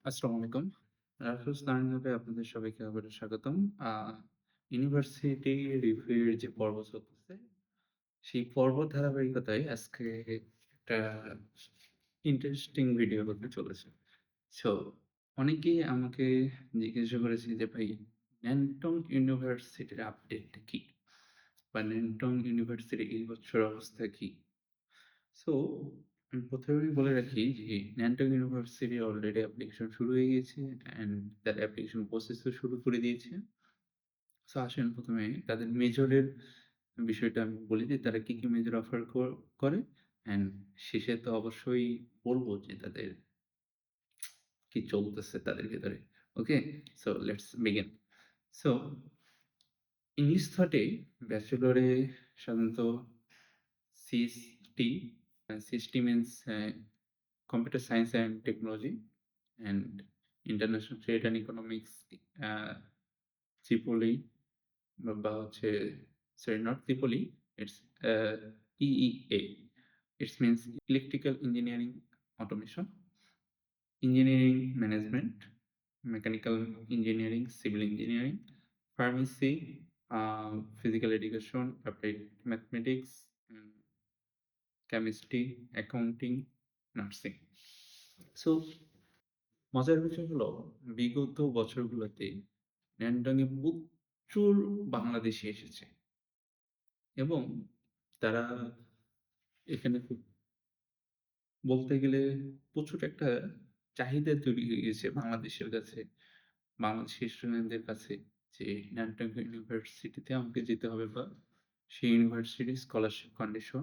আসসালামু আলাইকুম। রাফেজ লার্নিং হ্যাবে আপনাদের সবাইকে আবারও স্বাগতম। আ ইউনিভার্সিটি রিভিউর যে পর্ব চলতেছে, সেই পর্ব ধারাবাহিকতায় আজকে একটা ইন্টারেস্টিং ভিডিও হতে চলেছে। সো অনেকেই আমাকে জিজ্ঞাসা করেছে যে, "ভাই ন্যান্টং ইউনিভার্সিটির আপডেটটা কি? বা ন্যান্টং ইউনিভার্সিটির এই বছর অবস্থা কি?" সো আমি ১ম এই বলে রাখি যে ন্যান্টং ইউনিভার্সিটি অলরেডি অ্যাপ্লিকেশন শুরু হয়ে গিয়েছে অ্যান্ড তারা অ্যাপ্লিকেশন প্রসেসও শুরু করে দিয়েছে। সো আসেন ১ম এ তাদের মেজরের বিষয়টা আমি বলে দিই তারা কি মেজর অফার করে অ্যান্ড শেষে তো অবশ্যই বলব যে তাদের কি চলতেছে তাদের ভেতরে। Okay? So let's begin. So English থটে ব্যাচেলরে সাধারণত CST, CST means Computer Science and Technology and International Trade and Economics, uh, Tripoli বা হচ্ছে sorry not Tripoli, it's EEA. It means Electrical Engineering Automation, Engineering Management, Mechanical Engineering, Civil Engineering, Pharmacy, Physical Education, Applied Mathematics, Chemistry, Accounting, Nursing. So মজার বিষয় হলো বিগত বছরগুলোতে ন্যান্ডং এ প্রচুর বাংলাদেশী এসেছে এবং তারা এখানে খুব বলতে গেলে প্রচুর একটা চাহিদা তৈরি হয়ে গেছে বাংলাদেশের কাছে, বাংলাদেশি স্টুডেন্টদের কাছে যে ন্যান্ডং ইউনিভার্সিটিতে আমাকে যেতে হবে বা সেই ইউনিভার্সিটির স্কলারশিপ কন্ডিশন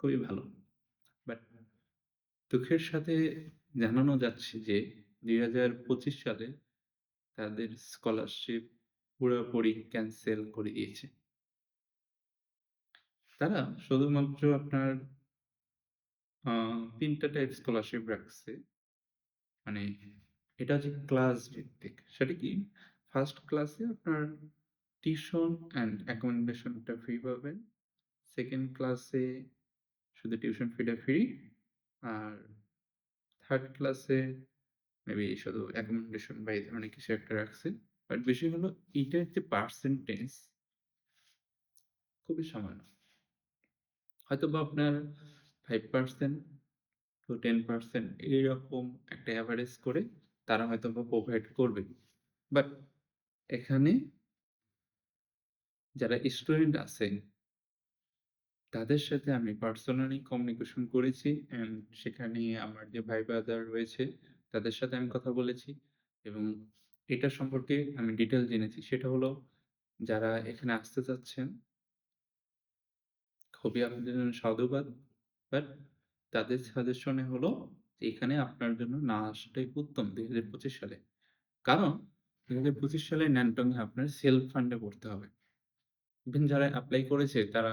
খুবই ভালো। বাট দুঃখের সাথে জানানো যাচ্ছে যে ২০২৫ সালে তাদের স্কলারশিপ পুরাপুরি ক্যানসেল করে দিয়েছে। তারা শুধুমাত্র আপনার আ ৩ টা টাইপ স্কলারশিপ রাখছে। মানে এটা হচ্ছে ক্লাস ভিত্তিক। সেটা কি? ফার্স্ট ক্লাসে আপনার টিউশন অ্যান্ড অ্যাকোমোডেশন টা ফ্রি পাবেন। সেকেন্ড ক্লাসে শুধু টিউশন ফিটা ফ্রি। আর থার্ড ক্লাসে মেবি শুধু অ্যাকোমোডেশন বা এই ধরনের কিছু একটা রাখছে। বাট বিষয় হলো এটার যে পার্সেন্টেজ খুবই সামান্য। হয়তোবা আপনার 5% to 10% এইরকম একটা এভারেজ করে তারা হয়তোবা প্রোভাইড করবে। বাট এখানে যারা স্টুডেন্ট আছে তাদের সাথে আমি পার্সোনালি কমিউনিকেশন করেছি অ্যান্ড সেখানে আমার যে ভাই ব্রাদার রয়েছে তাদের সাথে আমি কথা বলেছি এবং এটা সম্পর্কে আমি ডিটেইল জেনেছি। সেটা হলো যারা এখানে আসতে চাচ্ছেন খুবই আপনাদের জন্য সাধুবাদ। বাট তাদের সাজেশনে হলো যে এখানে আপনার জন্য না আসাটাই উত্তম ২০২৫ সালে। কারণ ২০২৫ সালে ন্যান্টং এ আপনার সেলফ ফান্ড এ পড়তে হবে। ইভেন যারা এপ্লাই করেছে তারা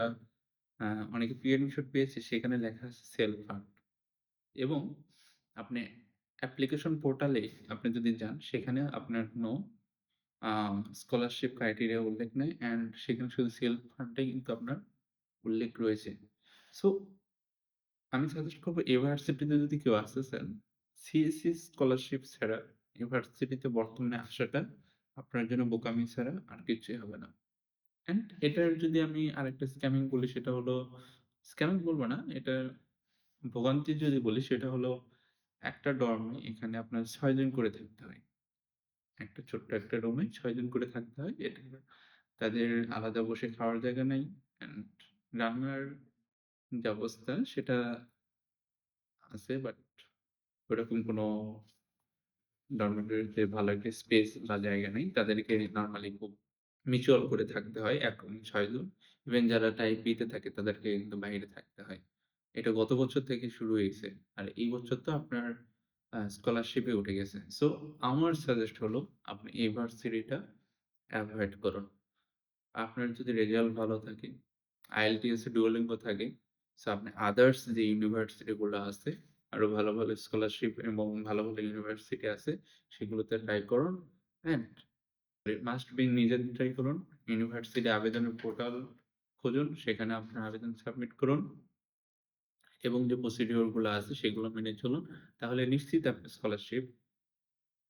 আ অনেকে প্রি-অ্যাডমিশন পেয়েছে সেখানে লেখা আছে সেলফ ফান্ড এবং আপনি অ্যাপ্লিকেশন পোর্টালে আপনি যদি যান সেখানে আপনার কোনো আ স্কলারশিপ ক্রাইটেরিয়া উল্লেখ নেই অ্যান্ড সেখানে শুধু সেলফ ফান্ডটাই কিন্তু আপনার উল্লেখ রয়েছে। সো আমি সাজেস্ট করব ইউনিভার্সিটিতে যদি কেউ আসতে চান, সিএসসি স্কলারশিপ ছাড়া ইউনিভার্সিটিতে বর্তমানে আসাটা আপনার জন্য বোকামি ছাড়া আর কিছুই হবে না। অ্যান্ড এটার যদি আমি আরেকটা স্ক্যামিং বলি সেটা হলো স্ক্যামিং বলব না, এটার ভোগান্তি যদি বলি সেটা হলো একটা ডর্মে এখানে আপনার ৬ জন করে থাকতে হয়। একটা ছোট্ট একটা রুমে ৬ জন করে থাকতে হয়। এটা তাদের আলাদা বসে খাওয়ার জায়গা নাই অ্যান্ড রান্নার যে অবস্থা সেটা আছে বাট ওরকম কোনো ডরমিটরিতে ভালো একটা স্পেস বা জায়গা নেই। তাদেরকে নরমালি খুব মিউচুয়াল করে থাকতে হয় ১ রুমে ৬ জন। ইভেন যারা টাইপ বি তে থাকে তাদেরকে কিন্তু বাইরে থাকতে হয়। এটা গত বছর থেকে শুরু হয়েছে। আর এই বছর তো আপনার স্কলারশিপে উঠে গেছে। সো আমার সাজেস্ট হলো আপনি এই ভার্সিটিটা এভয়েড করুন। আপনার যদি রেজাল্ট ভালো থাকে, IELTS এ Duolingo থাকে, সো আপনি আদার্স যে ইউনিভার্সিটি গুলো আছে, আরো ভালো, ভালো স্কলারশিপ এবং ভালো, ভালো ইউনিভার্সিটি আছে, সেগুলোতে ট্রাই করুন অ্যান্ড মাস্ট বি নিজে ট্রাই করুন। ইউনিভার্সিটি আবেদনের পোর্টাল খুঁজুন, সেখানে আপনার আবেদন সাবমিট করুন এবং যে প্রসিডিউর গুলো আছে সেগুলো মেনে চলুন। তাহলে নিশ্চিত আপনি স্কলারশিপ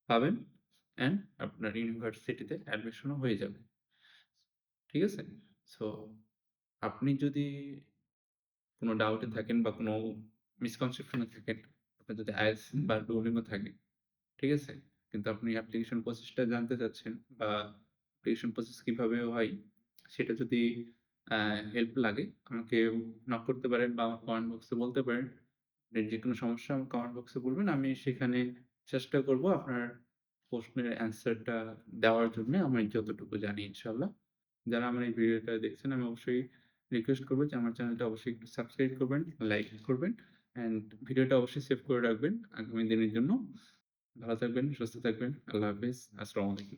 পাবেন অ্যান্ড আপনার ইউনিভার্সিটিতে অ্যাডমিশনও হয়ে যাবে। ঠিক আছে? সো আপনি যদি কোনো ডাউটে থাকেন বা কোনো মিসকনসেপশন এ থাকেন, আপনার যদি IELTS বা Duolingo থাকে, ঠিক আছে? কিন্তু আপনি অ্যাপ্লিকেশন প্রসেসটা জানতে চাচ্ছেন বা অ্যাপ্লিকেশন প্রসেস কিভাবে হয় সেটা যদি আ হেল্প লাগে আমাকে নক করতে পারেন বা আমার কমেন্ট বক্সে বলতে পারেন। আপনার যেকোনো সমস্যা আমার কমেন্ট বক্সে বলবেন। আমি সেখানে চেষ্টা করব আপনার প্রশ্নের অ্যান্সারটা দেওয়ার জন্য আমি যতটুকু জানি ইনশাআল্লাহ। যারা আমার এই ভিডিওটা দেখছেন আমি অবশ্যই রিকোয়েস্ট করব যে আমার চ্যানেলটা অবশ্যই একটু সাবস্ক্রাইব করবেন, লাইক করবেন অ্যান্ড ভিডিওটা অবশ্যই সেভ করে রাখবেন আগামী দিনের জন্য। ভালো থাকবেন, সুস্থ থাকবেন। আল্লাহ হাফেজ। আসসালামু আলাইকুম।